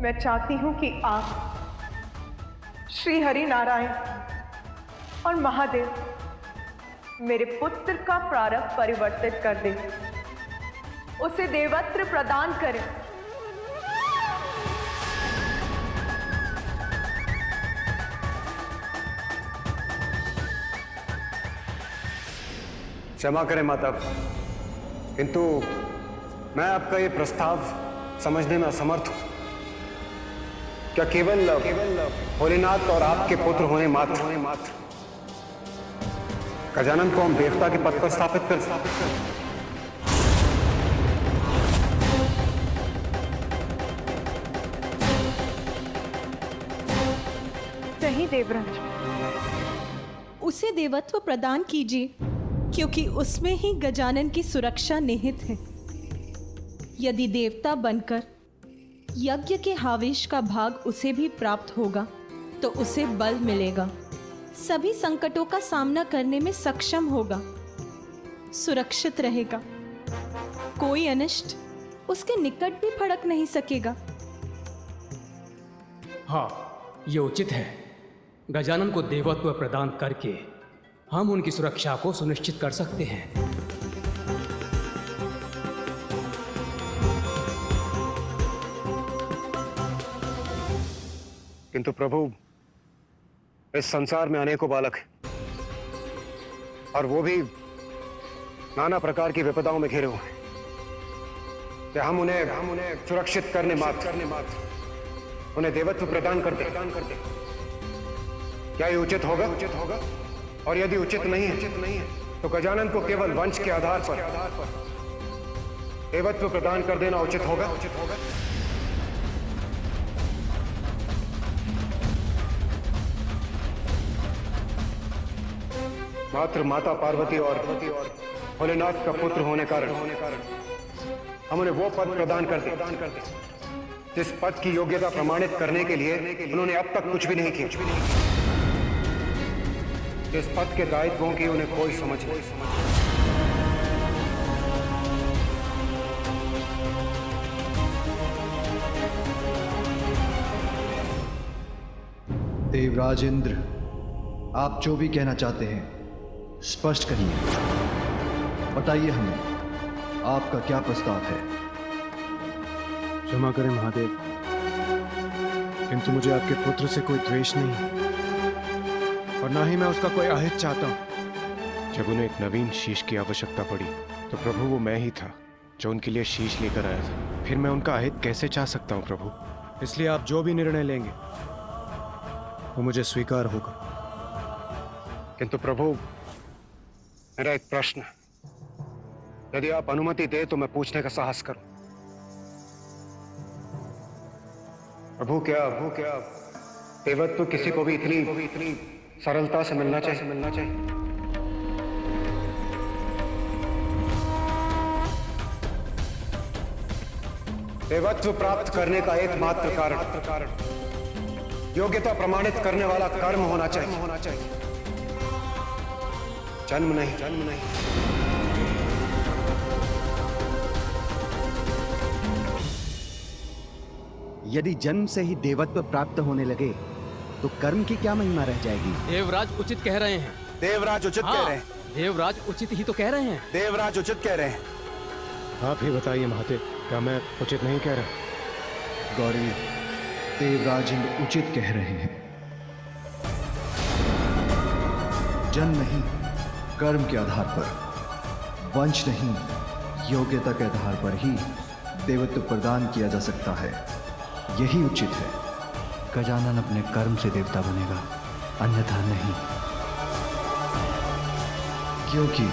मैं चाहती हूं कि आप श्री हरि नारायण और महादेव मेरे पुत्र का प्रारब्ध परिवर्तित कर दें, उसे देवत्व प्रदान करें। क्षमा करें माता, किंतु मैं आपका ये प्रस्ताव समझने में असमर्थ हूं। क्या केवल भोलेनाथ और आपके पुत्र होने मात्र गजानन को हम देवता के पद पर स्थापित कर नहीं देवराज, उसे देवत्व प्रदान कीजिए, क्योंकि उसमें ही गजानन की सुरक्षा निहित है। यदि देवता बनकर यज्ञ के हावेश का भाग उसे भी प्राप्त होगा तो उसे बल मिलेगा, सभी संकटों का सामना करने में सक्षम होगा, सुरक्षित रहेगा, कोई अनिष्ट उसके निकट भी फड़क नहीं सकेगा। हाँ, ये उचित है। गजानन को देवत्व प्रदान करके हम उनकी सुरक्षा को सुनिश्चित कर सकते हैं। किंतु प्रभु, इस संसार में अनेकों बालक हैं और वो भी नाना प्रकार की विपदाओं में घिरे हुए हैं। क्या हम उन्हें सुरक्षित करने मात्र उन्हें देवत्व प्रदान करते क्या ये उचित होगा? और यदि उचित नहीं है तो गजानन को केवल वंश के आधार पर देवत्व प्रदान कर देना उचित होगा। मात्र माता पार्वती और भोलेनाथ का पुत्र होने कारण हम उन्हें वो पद प्रदान करते जिस पद की योग्यता प्रमाणित करने के लिए उन्होंने अब तक कुछ भी नहीं किया, जिस पद के दायित्वों की उन्हें कोई समझ नहीं। देवराज इंद्र, आप जो भी कहना चाहते हैं स्पष्ट कहिए, बताइए हमें आपका क्या प्रस्ताव है। क्षमा करें महादेव, किंतु मुझे आपके पुत्र से कोई द्वेष नहीं और ना ही मैं उसका कोई अहित चाहता हूं। जब उन्हें एक नवीन शीश की आवश्यकता पड़ी तो प्रभु वो मैं ही था जो उनके लिए शीश लेकर आया था। फिर मैं उनका अहित कैसे चाह सकता हूं प्रभु? इसलिए आप जो भी निर्णय लेंगे वो मुझे स्वीकार होगा। किंतु प्रभु, मेरा एक प्रश्न है, यदि आप अनुमति दे तो मैं पूछने का साहस करूं। प्रभु, क्या देवत्व किसी को भी इतनी सरलता से मिलना चाहिए? देवत्व प्राप्त करने का एकमात्र कारण योग्यता प्रमाणित करने वाला कर्म होना चाहिए, जन्म नहीं। यदि जन्म से ही देवत्व प्राप्त होने लगे तो कर्म की क्या महिमा रह जाएगी? देवराज उचित कह रहे हैं। देवराज उचित कह रहे हैं। देवराज उचित ही तो कह रहे हैं। देवराज उचित कह रहे हैं। आप ही बताइए महादेव, क्या मैं उचित नहीं कह रहा? गौरी, देवराज इंद्र उचित कह रहे हैं। जन्म नहीं, कर्म के आधार पर, वंश नहीं, योग्यता के आधार पर ही देवत्व प्रदान किया जा सकता है। यही उचित है। गजानन अपने कर्म से देवता बनेगा, अन्यथा नहीं। क्योंकि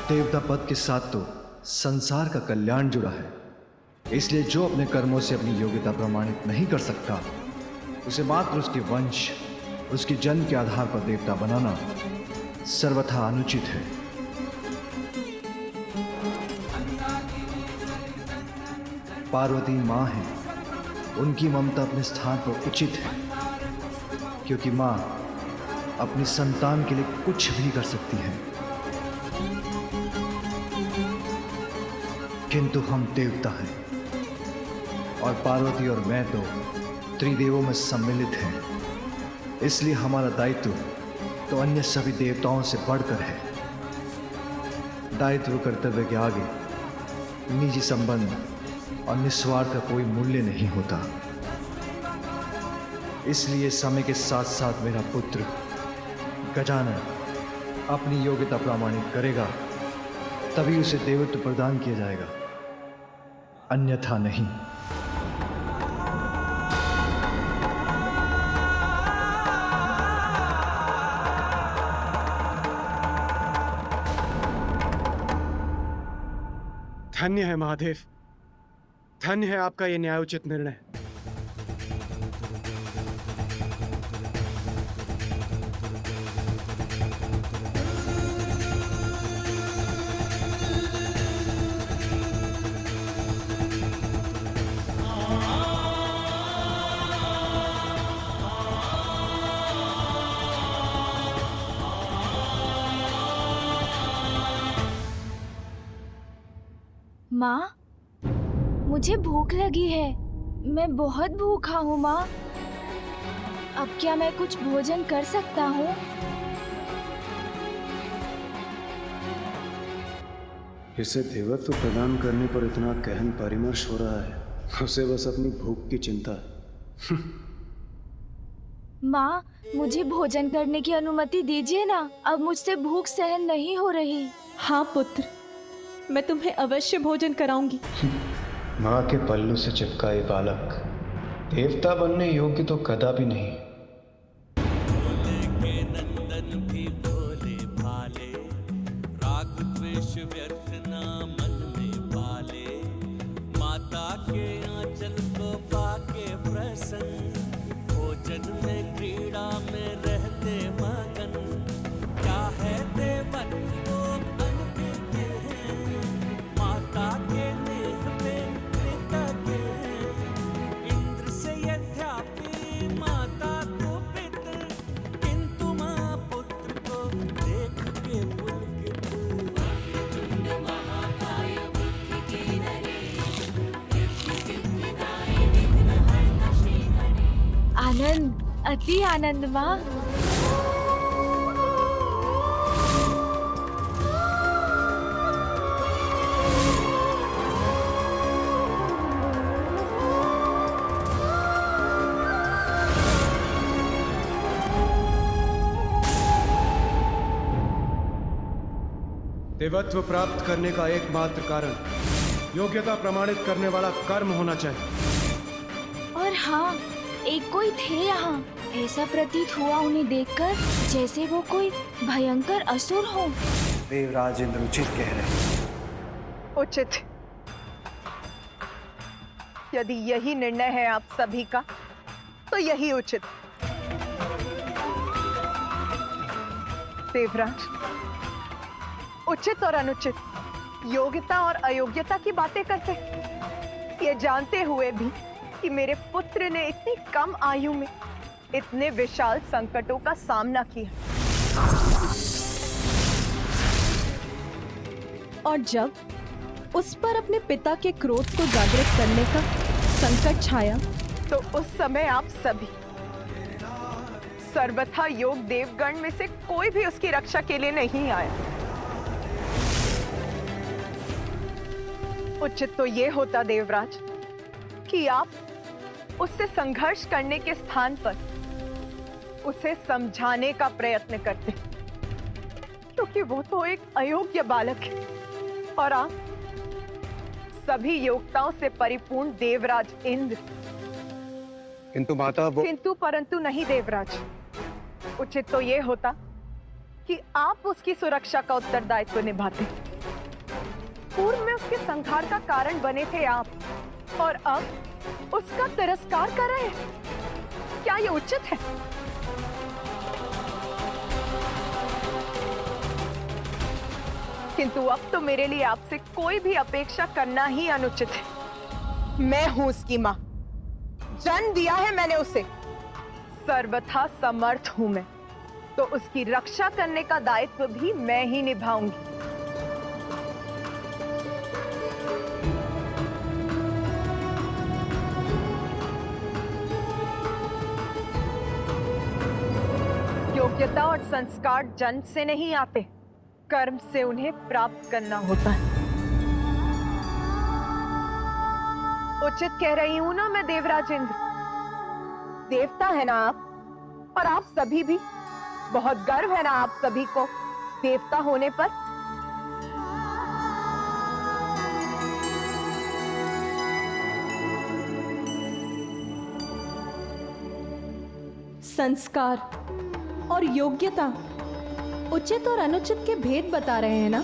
देवता पद के साथ तो संसार का कल्याण जुड़ा है, इसलिए जो अपने कर्मों से अपनी योग्यता प्रमाणित नहीं कर सकता उसे मात्र उसके वंश, उसके जन्म के आधार पर देवता बनाना सर्वथा अनुचित है। पार्वती माँ है, उनकी ममता अपने स्थान पर उचित है, क्योंकि माँ अपनी संतान के लिए कुछ भी कर सकती है। किंतु हम देवता हैं और पार्वती और मैं तो त्रिदेवों में सम्मिलित हैं, इसलिए हमारा दायित्व तो अन्य सभी देवताओं से बढ़कर है। दायित्व कर्तव्य के आगे निजी संबंध और निस्वार्थ का कोई मूल्य नहीं होता। इसलिए समय के साथ साथ मेरा पुत्र गजानन अपनी योग्यता प्रमाणित करेगा, तभी उसे देवत्व प्रदान किया जाएगा, अन्यथा नहीं। धन्य है महादेव, धन्य है आपका ये न्यायोचित निर्णय। माँ, मुझे भूख लगी है। मैं बहुत भूखा हूँ माँ। अब क्या मैं कुछ भोजन कर सकता हूँ? इसे देवत्व प्रदान करने पर इतना गहन परामर्श हो रहा है, उसे बस अपनी भूख की चिंता है। माँ, मुझे भोजन करने की अनुमति दीजिए ना। अब मुझसे भूख सहन नहीं हो रही। हाँ पुत्र, मैं तुम्हें अवश्य भोजन कराऊंगी। माँ के पल्लू से चिपका ये बालक देवता बनने योग्य तो कदापि नहीं। नंदन भी भोले भाले, राग द्वेष व्यर्थ ना मन में पाले। माता के आंचल को पाके प्रसन्न, भोजन में क्रीड़ा में रहते मगन। क्या है देवत्व अनभिज्ञ है, माता के नेह पे कृतज्ञ है। इंद्र से यद्यपि माता को पितर, किंतु माँ पुत्र को देख के पुलकित। आनंद, अति आनंद माँ। देवत्व प्राप्त करने का एकमात्र कारण योग्यता प्रमाणित करने वाला कर्म होना चाहिए। और हाँ, एक कोई थे यहाँ। ऐसा प्रतीत हुआ उन्हें देखकर जैसे वो कोई भयंकर असुर हो। देवराज इंद्र उचित कह रहे हैं। उचित। यदि यही निर्णय है आप सभी का, तो यही उचित। देवराज, उचित और अनुचित, योग्यता और अयोग्यता की बातें करते, ये जानते हुए भी कि मेरे पुत्र ने इतनी कम आयु में इतने विशाल संकटों का सामना किया। और जब उस पर अपने पिता के क्रोध को जागृत करने का संकट छाया, तो उस समय आप सभी सर्वथा योग देवगण में से कोई भी उसकी रक्षा के लिए नहीं आया। उचित तो ये होता देवराज कि आप उससे संघर्ष करने के स्थान पर उसे समझाने का प्रयत्न करते, क्योंकि वो तो एक अयोग्य बालक है और आप सभी योग्यताओं से परिपूर्ण देवराज इंद्र। किंतु माता वो किंतु परंतु नहीं देवराज। उचित तो ये होता कि आप उसकी सुरक्षा का उत्तरदायित्व निभाते। पूर्व में उसके संहार का कारण बने थे आप, और अब उसका तिरस्कार कर रहे हैं। क्या ये उचित है? किंतु अब तो मेरे लिए आपसे कोई भी अपेक्षा करना ही अनुचित है। मैं हूं उसकी मां, जन्म दिया है मैंने उसे, सर्वथा समर्थ हूं मैं, तो उसकी रक्षा करने का दायित्व भी मैं ही निभाऊंगी। योग्यता और संस्कार जन्म से नहीं आते, कर्म से उन्हें प्राप्त करना होता है। उचित कह रही हूं ना मैं देवराज इंद्र? देवता है ना आप, और आप सभी भी। बहुत गर्व है ना आप सभी को देवता होने पर? संस्कार और योग्यता उचित और अनुचित के भेद बता रहे हैं ना?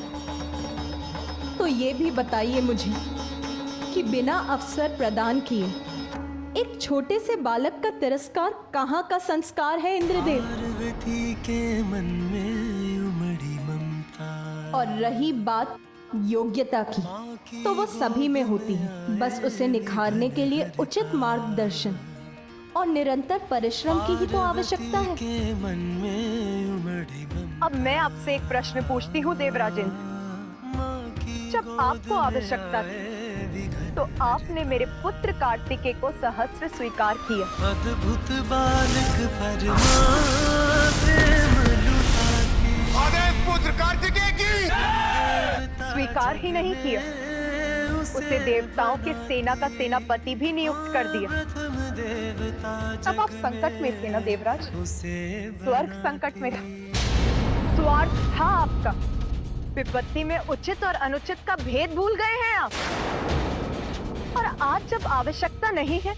तो ये भी बताइए मुझे कि बिना अवसर प्रदान किए एक छोटे से बालक का तिरस्कार कहाँ का संस्कार है इंद्रदेव? के मन में उमड़ी ममता। और रही बात योग्यता की, तो वो सभी में होती है। बस उसे निखारने के लिए उचित मार्गदर्शन और निरंतर परिश्रम की ही तो आवश्यकता है। के मन में उमड़ी ममता। अब मैं आपसे एक प्रश्न पूछती हूँ देवराजेंद्र, जब आपको आवश्यकता थी तो आपने मेरे पुत्र कार्तिकेय को सहस्त्र स्वीकार किया। अद्भुत बालक आदेव पुत्र कार्तिकेय की स्वीकार ही नहीं किया, उसे देवताओं के सेना का सेनापति भी नियुक्त कर दिया। तब आप संकट में थे ना देवराज? स्वर्ग संकट में था, स्वार्थ था आपका। विपत्ति में उचित और अनुचित का भेद भूल गए हैं आप। और आज जब आवश्यकता नहीं है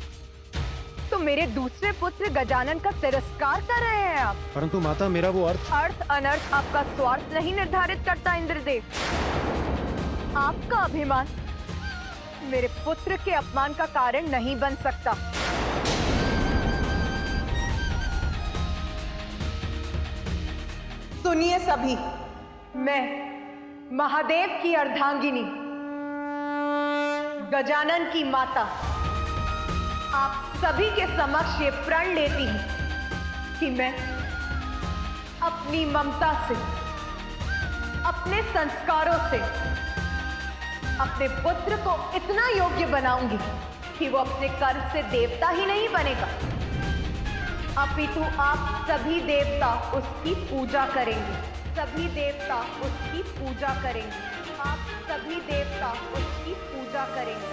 तो मेरे दूसरे पुत्र गजानन का तिरस्कार कर रहे हैं आप। परंतु माता, मेरा वो अर्थ अनर्थ आपका स्वार्थ नहीं निर्धारित करता इंद्रदेव। आपका अभिमान मेरे पुत्र के अपमान का कारण नहीं बन सकता। सुनिए सभी, मैं महादेव की अर्धांगिनी गजानन की माता आप सभी के समक्ष ये प्रण लेती हूं कि मैं अपनी ममता से, अपने संस्कारों से अपने पुत्र को इतना योग्य बनाऊंगी कि वो अपने कर्म से देवता ही नहीं बनेगा, अपितु आप सभी देवता उसकी पूजा करेंगे। सभी देवता उसकी पूजा करेंगे। आप सभी देवता उसकी पूजा करेंगे।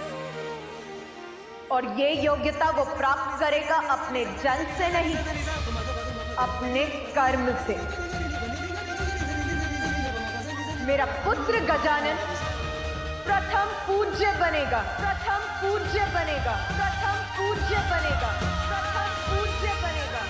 और ये योग्यता वो प्राप्त करेगा अपने जन्म से नहीं, अपने कर्म से। मेरा पुत्र गजानन प्रथम पूज्य बनेगा, प्रथम पूज्य बनेगा, प्रथम पूज्य बनेगा, प्रथम पूज्य बनेगा।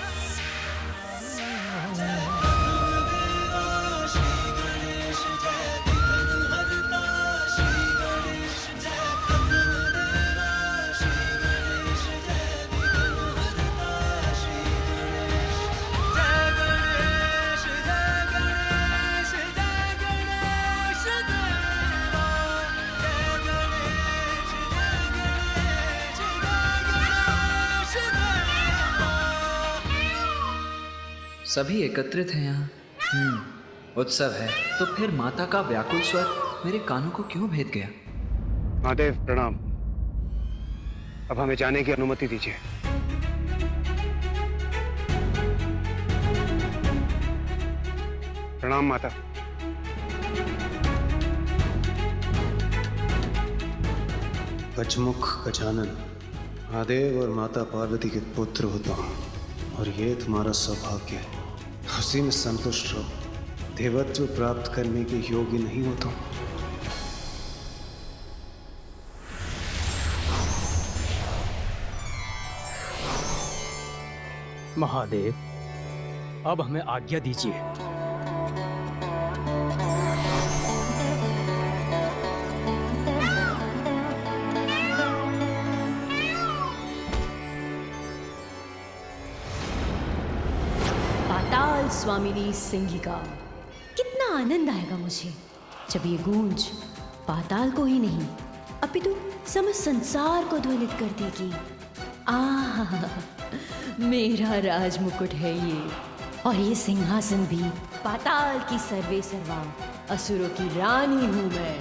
सभी एकत्रित हैं यहाँ। उत्सव है, तो फिर माता का व्याकुल स्वर मेरे कानों को क्यों भेद गया? महादेव प्रणाम। अब हमें जाने की अनुमति दीजिए। प्रणाम माता। गजमुख गजानन, महादेव और माता पार्वती के पुत्र होता हूँ, और ये तुम्हारा सौभाग्य है। उसी में संतुष्ट रहो। देवत्व प्राप्त करने के योग्य नहीं होता। महादेव, अब हमें आज्ञा दीजिए। पाताल स्वामिनी सिंहिका। कितना आनंद आएगा मुझे जब ये गूंज पाताल को ही नहीं अपितु समस्त संसार को ध्वनित कर देगी। आहा, मेरा राज मुकुट है ये, और ये सिंहासन भी। पाताल की सर्वे सर्वा, असुरों की रानी हूं मैं।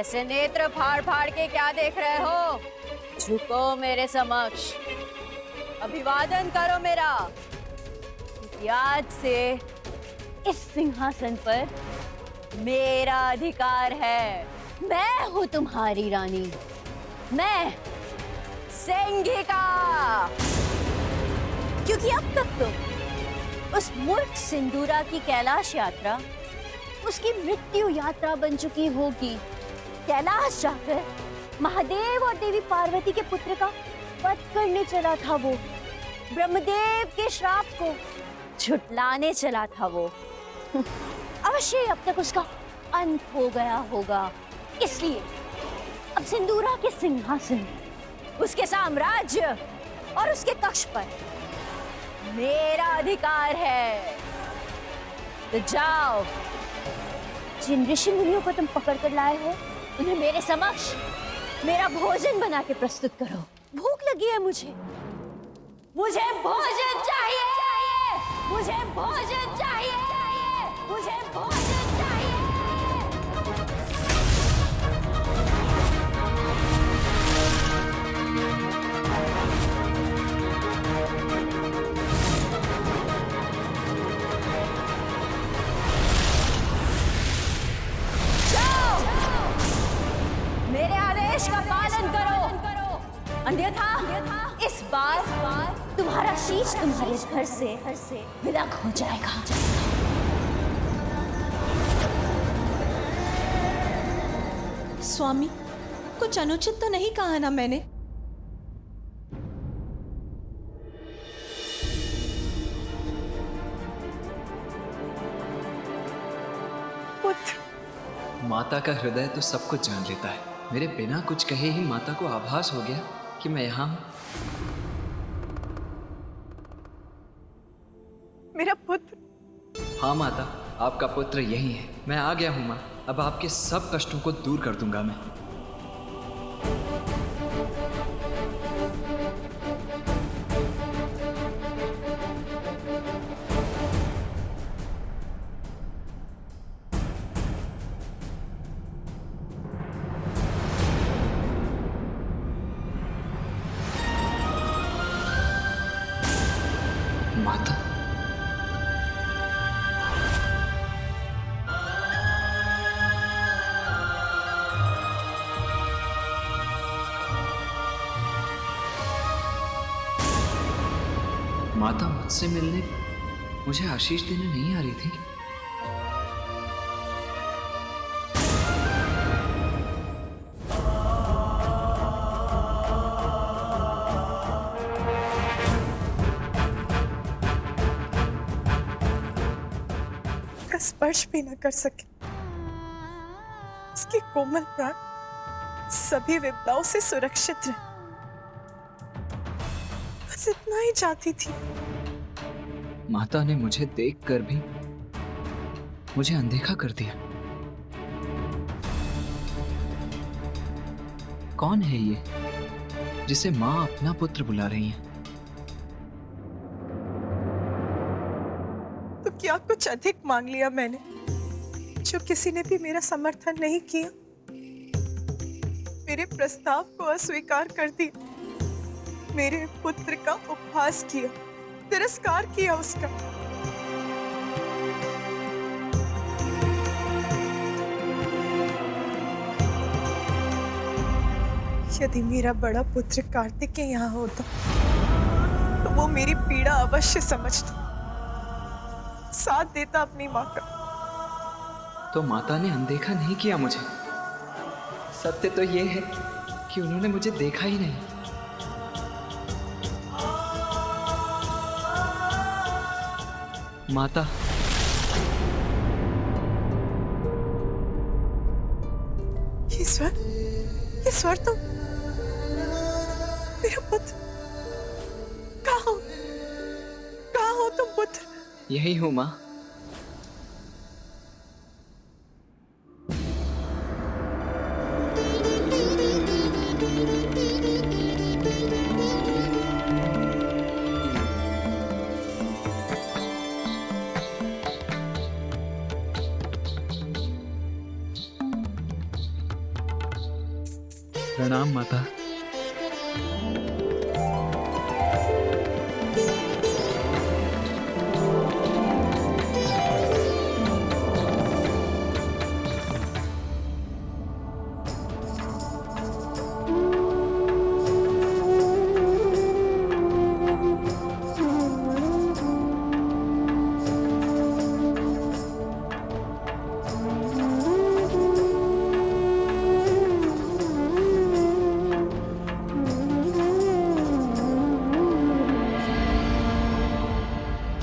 ऐसे नेत्र फाड़ फाड़ के क्या देख रहे हो? झुको मेरे समक्ष, अभिवादन करो मेरा। क्योंकि आज से इस सिंहासन पर मेरा अधिकार है। मैं हूं तुम्हारी रानी, मैं सिंघिका। क्योंकि अब तक तो उस मूर्ख सिंदूरा की कैलाश यात्रा उसकी मृत्यु यात्रा बन चुकी होगी। कैलाश जाकर महादेव और देवी पार्वती के पुत्र का वध करने चला था वो। ब्रह्मदेव के श्राप को झुटलाने चला था वो। अवश्य अब तक उसका अंत हो गया होगा। इसलिए अब सिंदूरा के सिंहासन, उसके साम्राज्य और उसके कक्ष पर मेरा अधिकार है। तो जाओ, जिन ऋषि मुनियों को तुम पकड़ कर लाए हो उन्हें मेरे समक्ष मेरा भोजन बना के प्रस्तुत करो। भूख लगी है मुझे, मुझे भोजन चाहिए, मुझे भोजन चाहिए, मुझे भोजन चाहिए। मेरे आदेश का पालन करो, अन्यथा इस बार तुम्हारा शीश तुम्हारे घर से विलग हो जाएगा। स्वामी, कुछ अनुचित तो नहीं कहा ना मैंने? माता का हृदय तो सब कुछ जान लेता है। मेरे बिना कुछ कहे ही माता को आभास हो गया कि मैं यहाँ हूं। मेरा पुत्र। हाँ माता, आपका पुत्र यही है। मैं आ गया हूँ माँ। अब आपके सब कष्टों को दूर कर दूंगा मैं। माता, माता मुझसे मिलने मुझे आशीष देने नहीं आ रही थी? स्पर्श भी न कर सके। उसके कोमल प्राण सभी विपदाओं से सुरक्षित रहे, बस इतना ही चाहती थी। माता ने मुझे देखकर भी मुझे अनदेखा कर दिया। कौन है ये जिसे माँ अपना पुत्र बुला रही है? तो क्या कुछ अधिक मांग लिया मैंने, जो किसी ने भी मेरा समर्थन नहीं किया? मेरे प्रस्ताव को अस्वीकार कर दिया, मेरे पुत्र का उपहास किया, तिरस्कार किया उसका। यदि मेरा बड़ा पुत्र कार्तिकेय यहाँ होता तो वो मेरी पीड़ा अवश्य समझता, साथ देता अपनी माँ का। तो माता ने अनदेखा नहीं किया मुझे। सत्य तो ये है कि उन्होंने मुझे देखा ही नहीं। माता, ये स्वर तो मेरा पुत्र। कहाँ हो तुम पुत्र? यही हूं माँ। प्रणाम माता।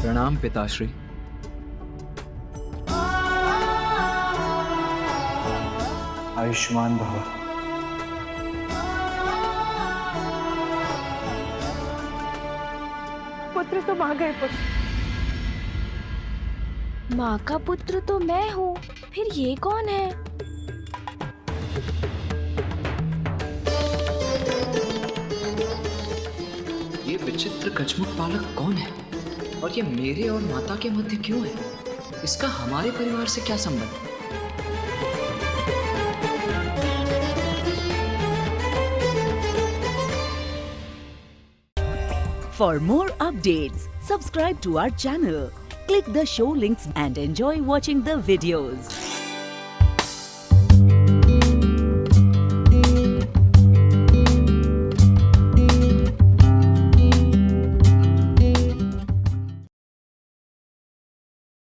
प्रणाम पिताश्री। आयुष्मान भव। पुत्र तो मां गए पुत्र। माँ का पुत्र तो मैं हूँ, फिर ये कौन है? ये विचित्र गजमुख बालक कौन है और ये मेरे और माता के मध्य क्यों है? इसका हमारे परिवार से क्या संबंध? For more updates, subscribe to our channel, click the show links and enjoy watching the videos.